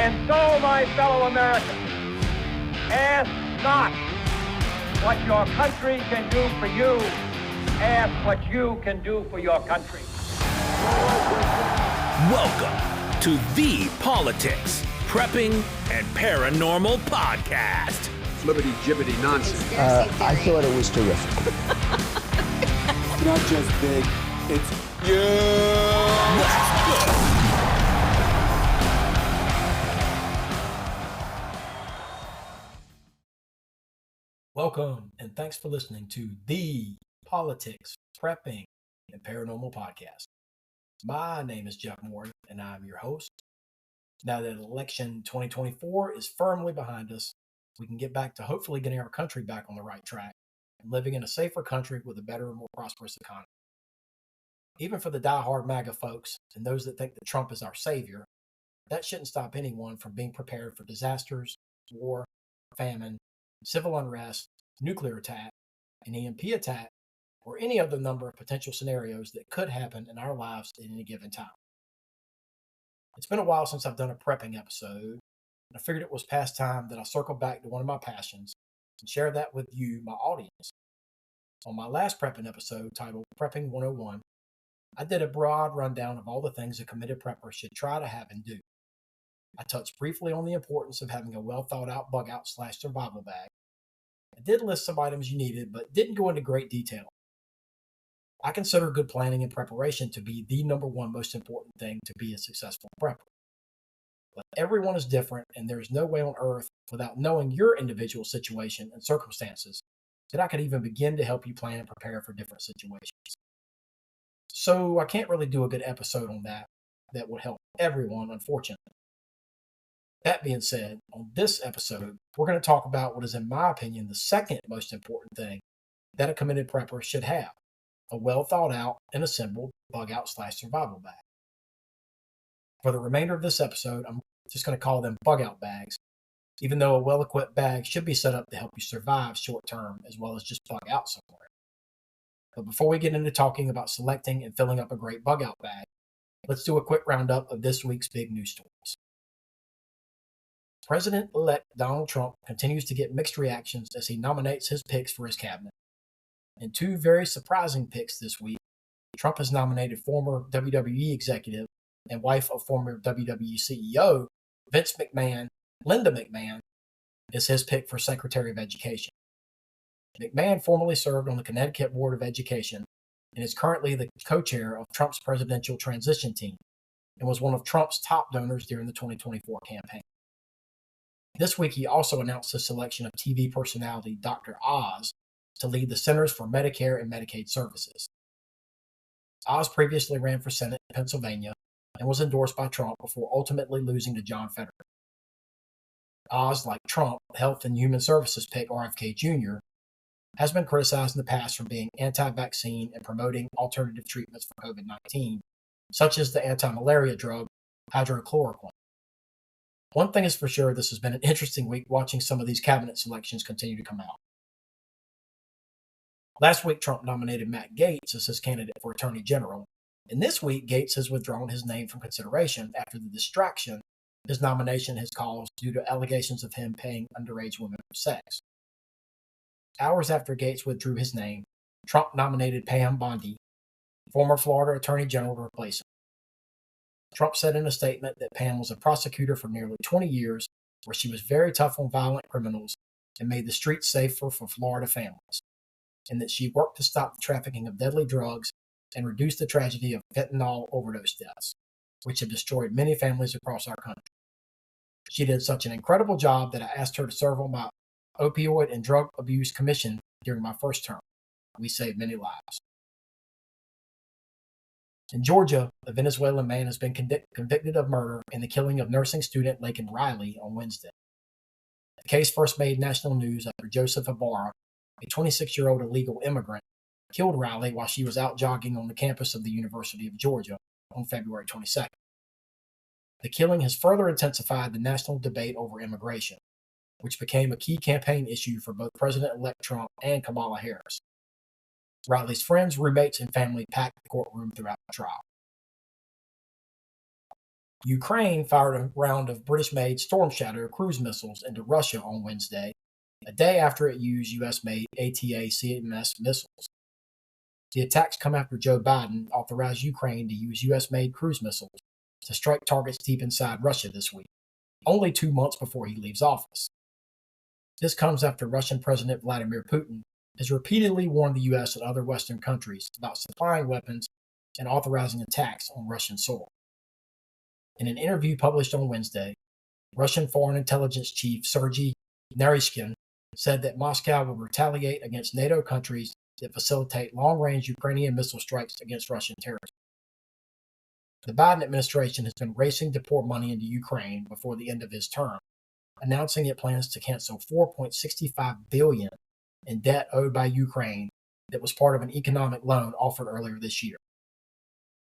And so, my fellow Americans, ask not what your country can do for you. Ask what you can do for your country. Welcome to the Politics, Prepping, and Paranormal Podcast. Flippity-jibbity nonsense. I thought it was terrific. Not just big, it's yeah. Let's go. Welcome, and thanks for listening to the Politics, Prepping, and Paranormal Podcast. My name is Jeff Moore, and I'm your host. Now that election 2024 is firmly behind us, we can get back to hopefully getting our country back on the right track and living in a safer country with a better and more prosperous economy. Even for the die-hard MAGA folks and those that think that Trump is our savior, that shouldn't stop anyone from being prepared for disasters, war, famine, civil unrest, nuclear attack, an EMP attack, or any other number of potential scenarios that could happen in our lives at any given time. It's been a while since I've done a prepping episode, and I figured it was past time that I circle back to one of my passions and share that with you, my audience. On my last prepping episode titled Prepping 101, I did a broad rundown of all the things a committed prepper should try to have and do. I touched briefly on the importance of having a well-thought-out bug-out/survival bag. I did list some items you needed, but didn't go into great detail. I consider good planning and preparation to be the number one most important thing to be a successful prepper. But everyone is different, and there is no way on earth, without knowing your individual situation and circumstances, that I could even begin to help you plan and prepare for different situations. So I can't really do a good episode on that would help everyone, unfortunately. That being said, on this episode, we're going to talk about what is, in my opinion, the second most important thing that a committed prepper should have: a well thought out and assembled bug out/survival bag. For the remainder of this episode, I'm just going to call them bug out bags, even though a well equipped bag should be set up to help you survive short term as well as just bug out somewhere. But before we get into talking about selecting and filling up a great bug out bag, let's do a quick roundup of this week's big news stories. President-elect Donald Trump continues to get mixed reactions as he nominates his picks for his cabinet. In two very surprising picks this week, Trump has nominated former WWE executive and wife of former WWE CEO Vince McMahon, Linda McMahon, as his pick for Secretary of Education. McMahon formerly served on the Connecticut Board of Education and is currently the co-chair of Trump's presidential transition team and was one of Trump's top donors during the 2024 campaign. This week, he also announced the selection of TV personality Dr. Oz to lead the Centers for Medicare and Medicaid Services. Oz previously ran for Senate in Pennsylvania and was endorsed by Trump before ultimately losing to John Fetterman. Oz, like Trump, Health and Human Services pick RFK Jr., has been criticized in the past for being anti-vaccine and promoting alternative treatments for COVID-19, such as the anti-malaria drug hydrochloroquine. One thing is for sure, this has been an interesting week watching some of these cabinet selections continue to come out. Last week, Trump nominated Matt Gaetz as his candidate for Attorney General, and this week, Gaetz has withdrawn his name from consideration after the distraction his nomination has caused due to allegations of him paying underage women for sex. Hours after Gaetz withdrew his name, Trump nominated Pam Bondi, former Florida Attorney General, to replace him. Trump said in a statement that Pam was a prosecutor for nearly 20 years, where she was very tough on violent criminals and made the streets safer for Florida families, and that she worked to stop the trafficking of deadly drugs and reduce the tragedy of fentanyl overdose deaths, which have destroyed many families across our country. She did such an incredible job that I asked her to serve on my Opioid and Drug Abuse Commission during my first term. We saved many lives. In Georgia, a Venezuelan man has been convicted of murder in the killing of nursing student Laken Riley on Wednesday. The case first made national news after Joseph Ibarra, a 26-year-old illegal immigrant, killed Riley while she was out jogging on the campus of the University of Georgia on February 22nd. The killing has further intensified the national debate over immigration, which became a key campaign issue for both President-elect Trump and Kamala Harris. Riley's friends, roommates, and family packed the courtroom throughout the trial. Ukraine fired a round of British-made Storm Shadow cruise missiles into Russia on Wednesday, a day after it used U.S.-made ATACMS missiles. The attacks come after Joe Biden authorized Ukraine to use U.S.-made cruise missiles to strike targets deep inside Russia this week, only 2 months before he leaves office. This comes after Russian President Vladimir Putin has repeatedly warned the U.S. and other Western countries about supplying weapons and authorizing attacks on Russian soil. In an interview published on Wednesday, Russian Foreign Intelligence Chief Sergei Naryshkin said that Moscow will retaliate against NATO countries that facilitate long-range Ukrainian missile strikes against Russian territory. The Biden administration has been racing to pour money into Ukraine before the end of his term, announcing it plans to cancel $4.65 billion in debt owed by Ukraine that was part of an economic loan offered earlier this year.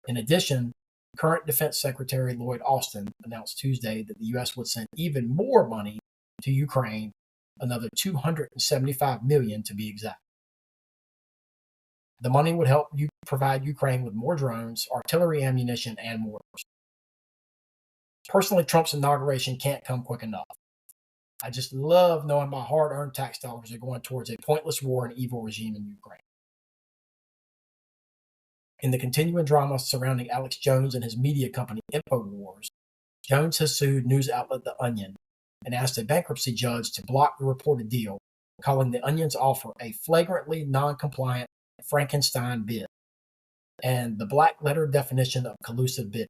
In addition, current Defense Secretary Lloyd Austin announced Tuesday that the U.S. would send even more money to Ukraine, another $275 million to be exact. The money would help provide Ukraine with more drones, artillery ammunition, and mortars. Personally, Trump's inauguration can't come quick enough. I just love knowing my hard-earned tax dollars are going towards a pointless war and evil regime in Ukraine. In the continuing drama surrounding Alex Jones and his media company InfoWars, Jones has sued news outlet The Onion and asked a bankruptcy judge to block the reported deal, calling The Onion's offer a flagrantly non-compliant Frankenstein bid and the black-letter definition of collusive bidding.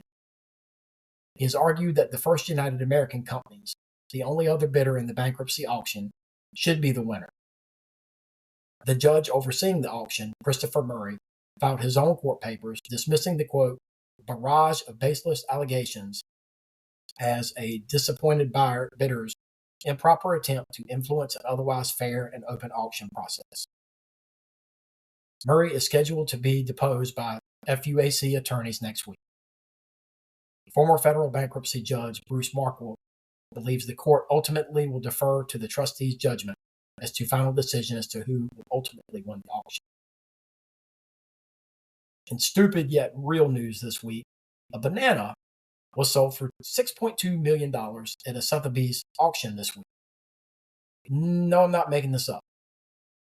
He has argued that the First United American Companies, the only other bidder in the bankruptcy auction, should be the winner. The judge overseeing the auction, Christopher Murray, filed his own court papers dismissing the, quote, barrage of baseless allegations as a disappointed bidder's improper attempt to influence an otherwise fair and open auction process. Murray is scheduled to be deposed by FUAC attorneys next week. Former federal bankruptcy judge Bruce Markle believes the court ultimately will defer to the trustee's judgment as to final decision as to who will ultimately win the auction. In stupid yet real news this week, a banana was sold for $6.2 million at a Sotheby's auction this week. No, I'm not making this up.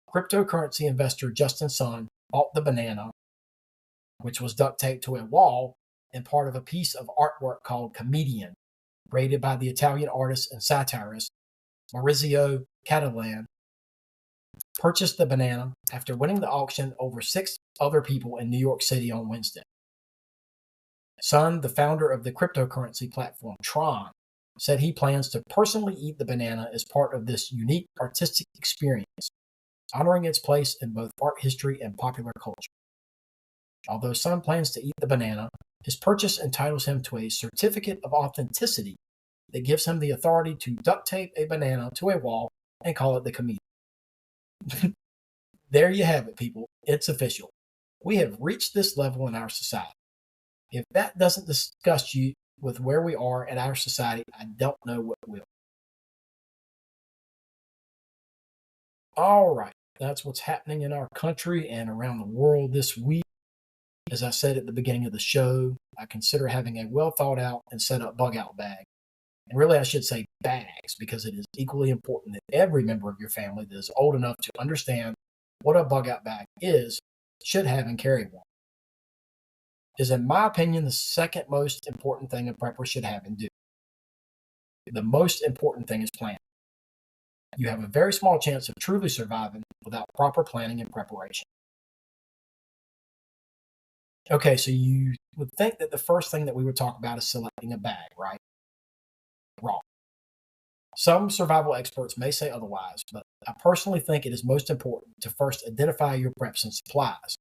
Cryptocurrency investor Justin Sun bought the banana, which was duct taped to a wall and part of a piece of artwork called Comedian, created by the Italian artist and satirist Maurizio Cattelan. Purchased the banana after winning the auction over 6 other people in New York City on Wednesday. Sun, the founder of the cryptocurrency platform Tron, said he plans to personally eat the banana as part of this unique artistic experience, honoring its place in both art history and popular culture. Although Sun plans to eat the banana, his purchase entitles him to a certificate of authenticity that gives him the authority to duct tape a banana to a wall and call it the Comedian. There you have it, people. It's official. We have reached this level in our society. If that doesn't disgust you with where we are in our society, I don't know what will. All right, that's what's happening in our country and around the world this week. As I said at the beginning of the show, I consider having a well thought out and set up bug out bag. And really, I should say bags, because it is equally important that every member of your family that is old enough to understand what a bug out bag is should have and carry one. It is, in my opinion, the second most important thing a prepper should have and do. The most important thing is planning. You have a very small chance of truly surviving without proper planning and preparation. Okay, so you would think that the first thing that we would talk about is selecting a bag, right? Wrong. Some survival experts may say otherwise, but I personally think it is most important to first identify your preps and supplies.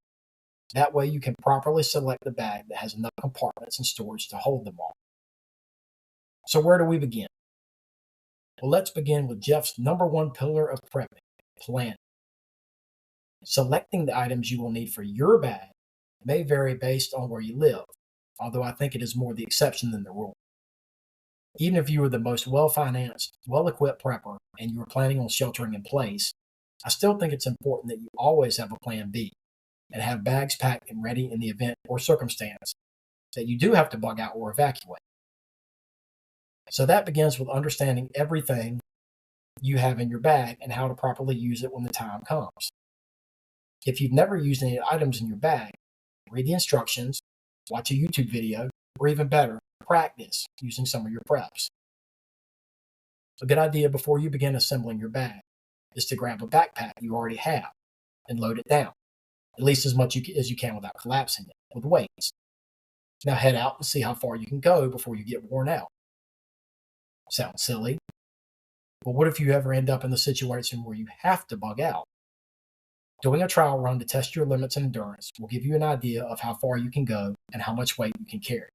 That way you can properly select the bag that has enough compartments and storage to hold them all. So where do we begin? Well, let's begin with Jeff's number one pillar of prepping, planning. Selecting the items you will need for your bag may vary based on where you live, although I think it is more the exception than the rule. Even if you are the most well-financed, well-equipped prepper and you are planning on sheltering in place, I still think it's important that you always have a plan B and have bags packed and ready in the event or circumstance that you do have to bug out or evacuate. So that begins with understanding everything you have in your bag and how to properly use it when the time comes. If you've never used any items in your bag, read the instructions, watch a YouTube video, or even better, practice using some of your preps. A good idea before you begin assembling your bag is to grab a backpack you already have and load it down, at least as much as you can without collapsing it, with weights. Now head out and see how far you can go before you get worn out. Sounds silly, but what if you ever end up in the situation where you have to bug out? Doing a trial run to test your limits and endurance will give you an idea of how far you can go and how much weight you can carry.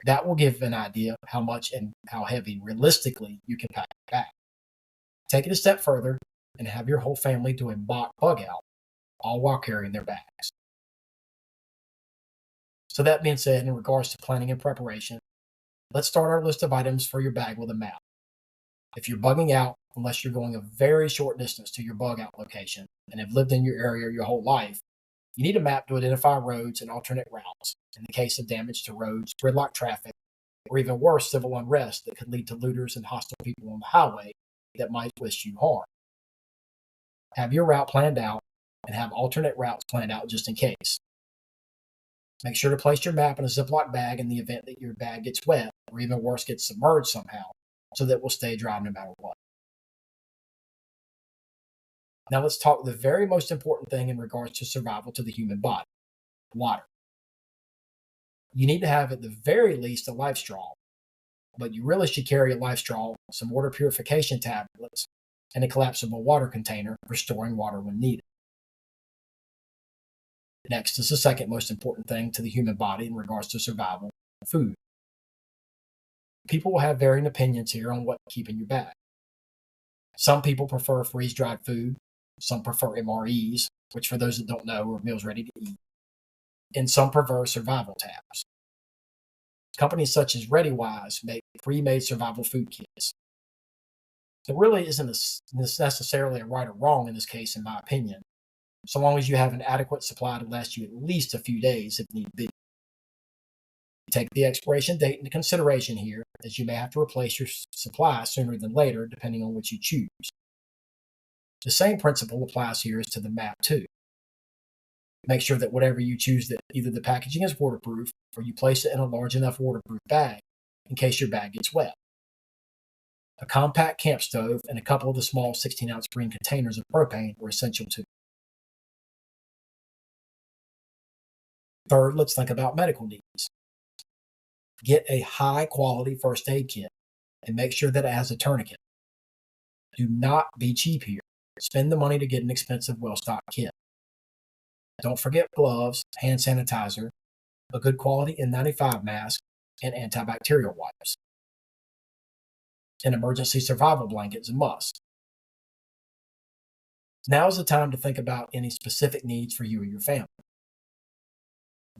That will give an idea of how much and how heavy realistically you can pack back. Take it a step further and have your whole family do a mock bug out, all while carrying their bags. So that being said, in regards to planning and preparation, let's start our list of items for your bag with a map. If you're bugging out, unless you're going a very short distance to your bug out location and have lived in your area your whole life, you need a map to identify roads and alternate routes in the case of damage to roads, gridlock traffic, or even worse, civil unrest that could lead to looters and hostile people on the highway that might wish you harm. Have your route planned out and have alternate routes planned out just in case. Make sure to place your map in a Ziploc bag in the event that your bag gets wet or even worse, gets submerged somehow, so that it will stay dry no matter what. Now let's talk the very most important thing in regards to survival to the human body, water. You need to have at the very least a life straw, but you really should carry a life straw, some water purification tablets, and a collapsible water container for storing water when needed. Next is the second most important thing to the human body in regards to survival, food. People will have varying opinions here on what to keep in your bag. Some people prefer freeze-dried food, some prefer MREs, which for those that don't know are meals ready to eat, and some prefer survival tabs. Companies such as ReadyWise make pre-made survival food kits. There really isn't necessarily a right or wrong in this case, in my opinion, so long as you have an adequate supply to last you at least a few days if need be. Take the expiration date into consideration here, as you may have to replace your supply sooner than later, depending on what you choose. The same principle applies here as to the map too. Make sure that whatever you choose, that either the packaging is waterproof or you place it in a large enough waterproof bag in case your bag gets wet. A compact camp stove and a couple of the small 16-ounce green containers of propane are essential too. Third, let's think about medical needs. Get a high-quality first aid kit and make sure that it has a tourniquet. Do not be cheap here. Spend the money to get an expensive, well-stocked kit. Don't forget gloves, hand sanitizer, a good quality N95 mask, and antibacterial wipes. An emergency survival blanket is a must. Now is the time to think about any specific needs for you or your family.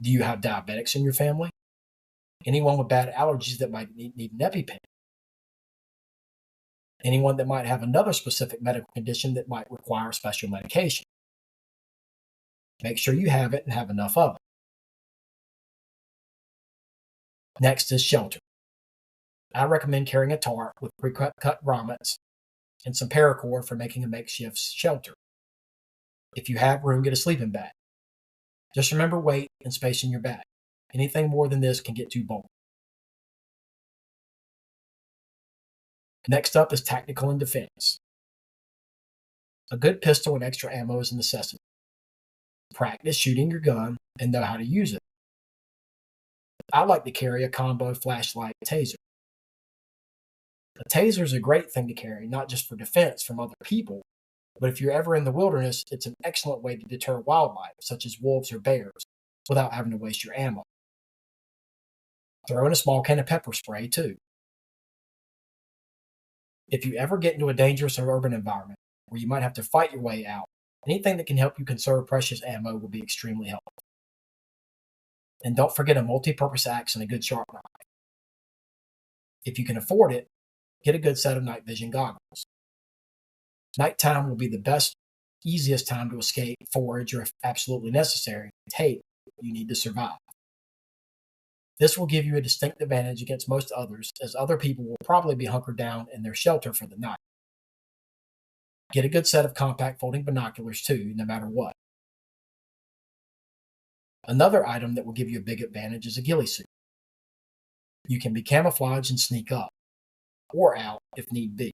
Do you have diabetics in your family? Anyone with bad allergies that might need an EpiPen? Anyone that might have another specific medical condition that might require special medication? Make sure you have it and have enough of it. Next is shelter. I recommend carrying a tarp with pre-cut grommets and some paracord for making a makeshift shelter. If you have room, get a sleeping bag. Just remember weight and space in your bag. Anything more than this can get too bulky. Next up is tactical and defense. A good pistol and extra ammo is a necessity. Practice shooting your gun and know how to use it. I like to carry a combo flashlight taser. A taser is a great thing to carry, not just for defense from other people, but if you're ever in the wilderness, it's an excellent way to deter wildlife, such as wolves or bears, without having to waste your ammo. Throw in a small can of pepper spray, too. If you ever get into a dangerous urban environment where you might have to fight your way out, anything that can help you conserve precious ammo will be extremely helpful. And don't forget a multi-purpose axe and a good sharp knife. If you can afford it, get a good set of night vision goggles. Nighttime will be the best, easiest time to escape, forage, or if absolutely necessary, take what you need to survive. This will give you a distinct advantage against most others, as other people will probably be hunkered down in their shelter for the night. Get a good set of compact folding binoculars too, no matter what. Another item that will give you a big advantage is a ghillie suit. You can be camouflaged and sneak up, or out if need be.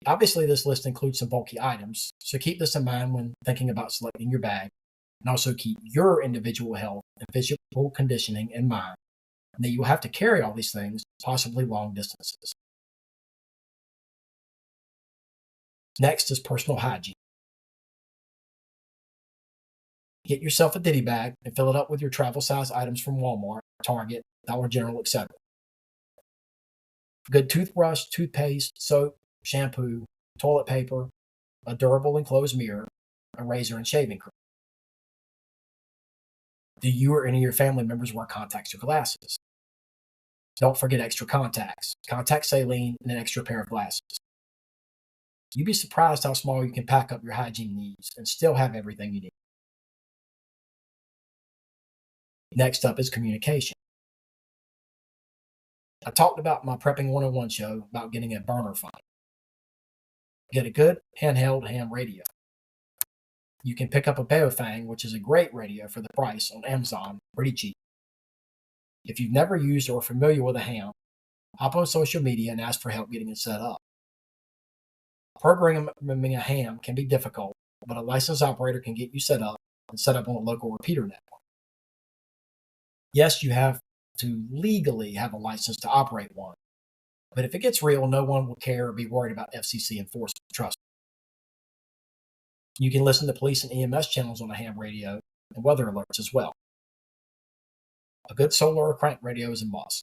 Obviously, this list includes some bulky items, so keep this in mind when thinking about selecting your bag, and also keep your individual health and physical conditioning in mind, and that you will have to carry all these things, possibly long distances. Next is personal hygiene. Get yourself a ditty bag and fill it up with your travel size items from Walmart, Target, Dollar General, etc. Good toothbrush, toothpaste, soap, shampoo, toilet paper, a durable enclosed mirror, a razor, and shaving cream. Do you or any of your family members wear contacts or glasses? Don't forget extra contacts, contact saline, and an extra pair of glasses. You'd be surprised how small you can pack up your hygiene needs and still have everything you need. Next up is communication. I talked about my Prepping 101 show about getting a burner phone. Get a good handheld ham radio. You can pick up a Baofeng, which is a great radio for the price, on Amazon, pretty cheap. If you've never used or are familiar with a ham, hop on social media and ask for help getting it set up. Programming a ham can be difficult, but a licensed operator can get you set up and set up on a local repeater network. Yes, you have to legally have a license to operate one, but if it gets real, no one will care or be worried about FCC enforcement. Trust me. You can listen to police and EMS channels on a ham radio and weather alerts as well. A good solar or crank radio is a must.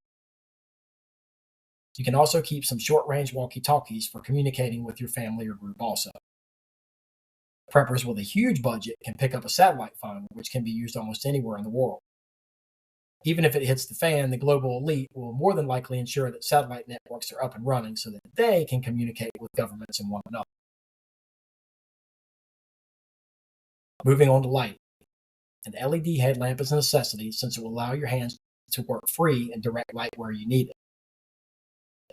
You can also keep some short-range walkie-talkies for communicating with your family or group also. Preppers with a huge budget can pick up a satellite phone, which can be used almost anywhere in the world. Even if it hits the fan, the global elite will more than likely ensure that satellite networks are up and running so that they can communicate with governments and one another. Moving on to light. An LED headlamp is a necessity since it will allow your hands to work free and direct light where you need it.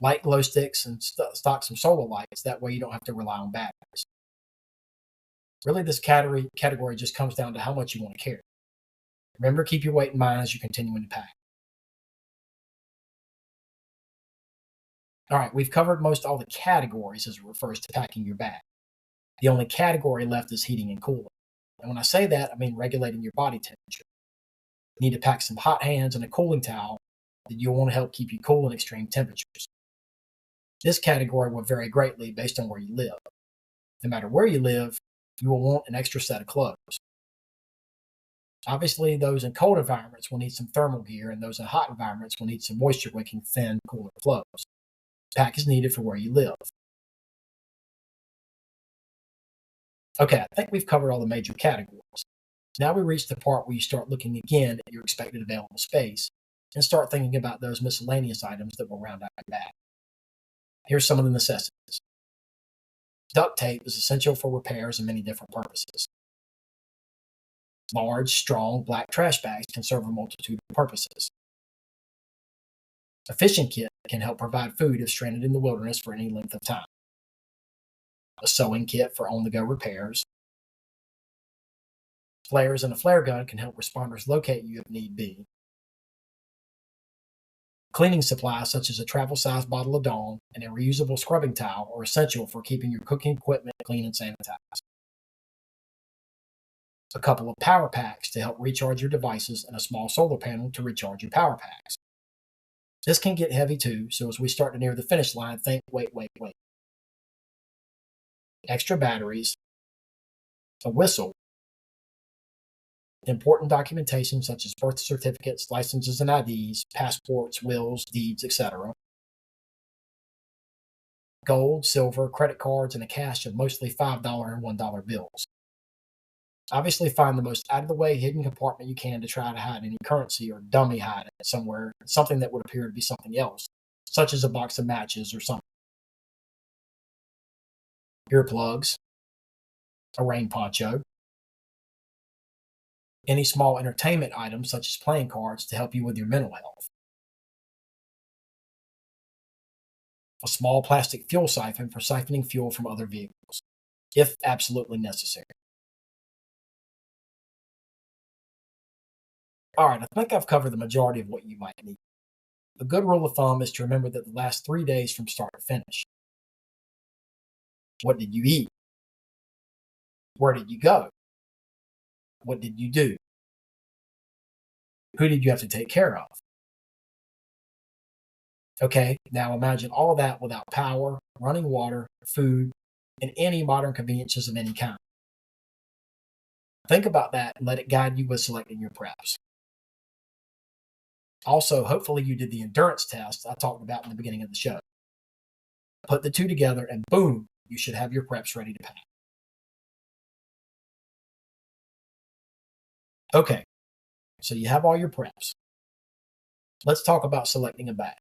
Light glow sticks and stock some solar lights, that way you don't have to rely on batteries. Really, this category just comes down to how much you want to carry. Remember, keep your weight in mind as you're continuing to pack. All right, we've covered most all the categories as it refers to packing your bag. The only category left is heating and cooling. And when I say that, I mean regulating your body temperature. You need to pack some hot hands and a cooling towel that you'll want to help keep you cool in extreme temperatures. This category will vary greatly based on where you live. No matter where you live, you will want an extra set of clothes. Obviously, those in cold environments will need some thermal gear, and those in hot environments will need some moisture-wicking, thin, cooler clothes. Pack is needed for where you live. Okay, I think we've covered all the major categories. Now we reach the part where you start looking again at your expected available space and start thinking about those miscellaneous items that will round out your bag. Here's some of the necessities. Duct tape is essential for repairs and many different purposes. Large, strong, black trash bags can serve a multitude of purposes. A fishing kit can help provide food if stranded in the wilderness for any length of time. A sewing kit for on-the-go repairs. Flares and a flare gun can help responders locate you if need be. Cleaning supplies such as a travel-sized bottle of Dawn and a reusable scrubbing towel are essential for keeping your cooking equipment clean and sanitized. A couple of power packs to help recharge your devices and a small solar panel to recharge your power packs. This can get heavy too, so as we start to near the finish line, think, wait. Extra batteries, a whistle, important documentation such as birth certificates, licenses and IDs, passports, wills, deeds, etc. Gold, silver, credit cards, and a cache of mostly $5 and $1 bills. Obviously, find the most out-of-the-way hidden compartment you can to try to hide any currency or dummy hide it somewhere, something that would appear to be something else, such as a box of matches or something. Earplugs, a rain poncho, any small entertainment items such as playing cards to help you with your mental health, a small plastic fuel siphon for siphoning fuel from other vehicles, if absolutely necessary. All right, I think I've covered the majority of what you might need. A good rule of thumb is to remember that the last 3 days from start to finish. What did you eat? Where did you go? What did you do? Who did you have to take care of? Okay, now imagine all of that without power, running water, food, and any modern conveniences of any kind. Think about that and let it guide you with selecting your preps. Also, hopefully you did the endurance test I talked about in the beginning of the show. Put the two together and boom, you should have your preps ready to pack. Okay, so you have all your preps. Let's talk about selecting a bag.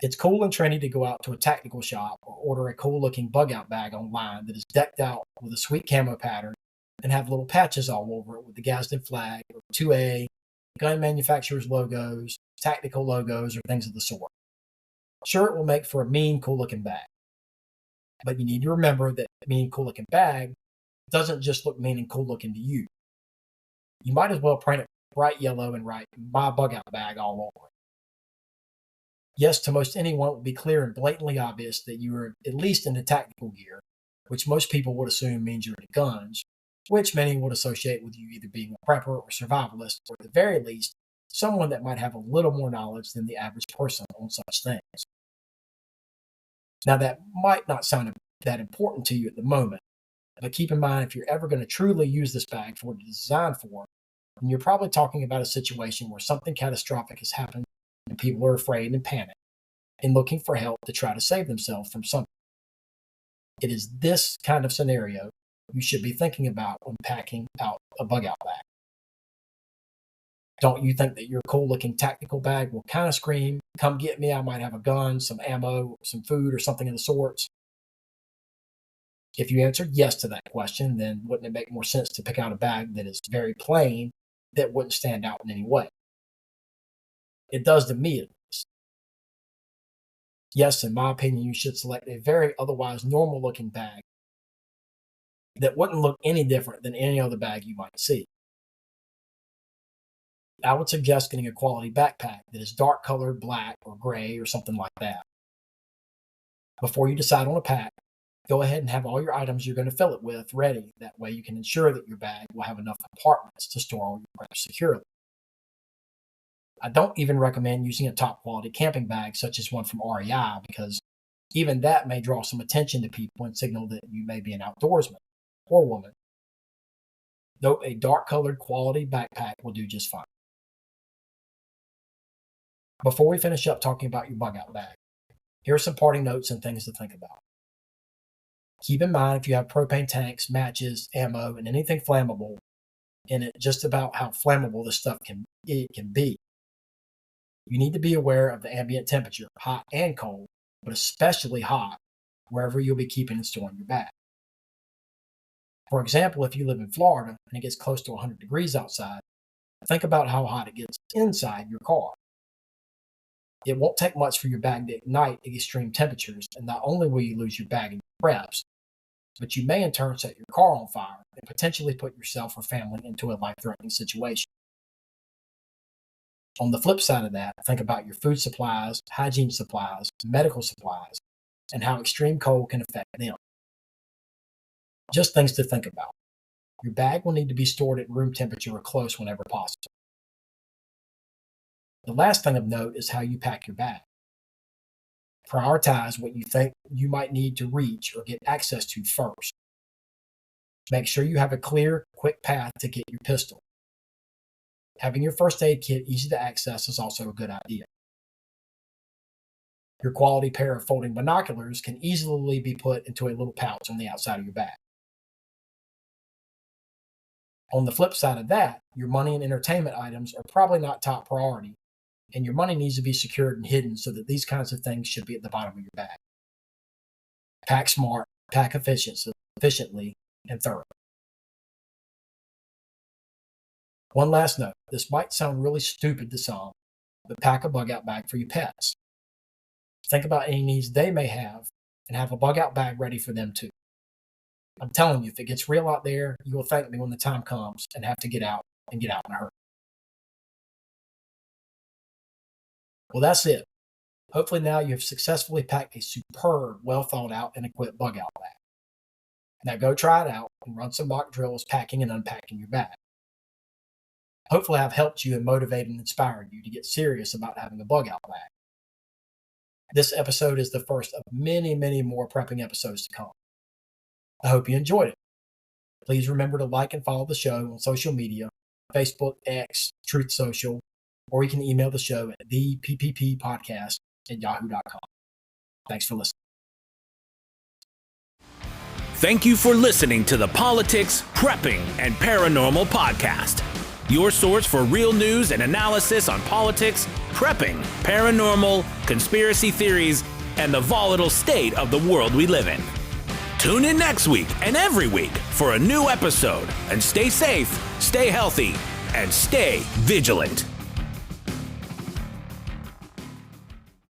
It's cool and trendy to go out to a tactical shop or order a cool looking bug out bag online that is decked out with a sweet camo pattern and have little patches all over it with the Gadsden flag or 2A, gun manufacturers' logos, tactical logos, or things of the sort. Sure, it will make for a mean, cool looking bag. But you need to remember that mean, cool looking bag doesn't just look mean and cool looking to you. You might as well print it bright yellow and write "my bug out bag" all over it. Yes, to most anyone, it will be clear and blatantly obvious that you are at least into tactical gear, which most people would assume means you're into guns, which many would associate with you either being a prepper or survivalist, or at the very least, someone that might have a little more knowledge than the average person on such things. Now, that might not sound that important to you at the moment, but keep in mind if you're ever going to truly use this bag for what it's designed for, then you're probably talking about a situation where something catastrophic has happened and people are afraid and panicked and looking for help to try to save themselves from something. It is this kind of scenario you should be thinking about when packing out a bug out bag. Don't you think that your cool looking tactical bag will kind of scream, "Come get me, I might have a gun, some ammo, some food, or something of the sorts"? If you answered yes to that question, then wouldn't it make more sense to pick out a bag that is very plain, that wouldn't stand out in any way? It does to me, at least. Yes, in my opinion, you should select a very otherwise normal looking bag that wouldn't look any different than any other bag you might see. I would suggest getting a quality backpack that is dark colored, black or gray or something like that. Before you decide on a pack, go ahead and have all your items you're going to fill it with ready. That way you can ensure that your bag will have enough compartments to store all your preps securely. I don't even recommend using a top quality camping bag such as one from REI, because even that may draw some attention to people and signal that you may be an outdoorsman or woman. Nope, a dark colored quality backpack will do just fine. Before we finish up talking about your bug out bag, here are some parting notes and things to think about. Keep in mind if you have propane tanks, matches, ammo, and anything flammable in it, just about how flammable this stuff can be. You need to be aware of the ambient temperature, hot and cold, but especially hot, wherever you'll be keeping and storing your bag. For example, if you live in Florida and it gets close to 100 degrees outside, think about how hot it gets inside your car. It won't take much for your bag to ignite at extreme temperatures, and not only will you lose your bag and your preps, but you may in turn set your car on fire and potentially put yourself or family into a life-threatening situation. On the flip side of that, think about your food supplies, hygiene supplies, medical supplies, and how extreme cold can affect them. Just things to think about. Your bag will need to be stored at room temperature or close whenever possible. The last thing of note is how you pack your bag. Prioritize what you think you might need to reach or get access to first. Make sure you have a clear, quick path to get your pistol. Having your first aid kit easy to access is also a good idea. Your quality pair of folding binoculars can easily be put into a little pouch on the outside of your bag. On the flip side of that, your money and entertainment items are probably not top priority, and your money needs to be secured and hidden so that these kinds of things should be at the bottom of your bag. Pack smart, pack efficiently, and thorough. One last note. This might sound really stupid to some, but pack a bug out bag for your pets. Think about any needs they may have and have a bug out bag ready for them too. I'm telling you, if it gets real out there, you will thank me when the time comes and have to get out in a hurry. Well, that's it. Hopefully now you have successfully packed a superb, well thought out and equipped bug out bag. Now go try it out and run some mock drills packing and unpacking your bag. Hopefully I've helped you and motivated and inspired you to get serious about having a bug out bag. This episode is the first of many, many more prepping episodes to come. I hope you enjoyed it. Please remember to like and follow the show on social media, Facebook, X, Truth Social, or you can email the show at thepppodcast@yahoo.com. Thanks for listening. Thank you for listening to the Politics, Prepping, and Paranormal Podcast. Your source for real news and analysis on politics, prepping, paranormal, conspiracy theories, and the volatile state of the world we live in. Tune in next week and every week for a new episode. And stay safe, stay healthy, and stay vigilant.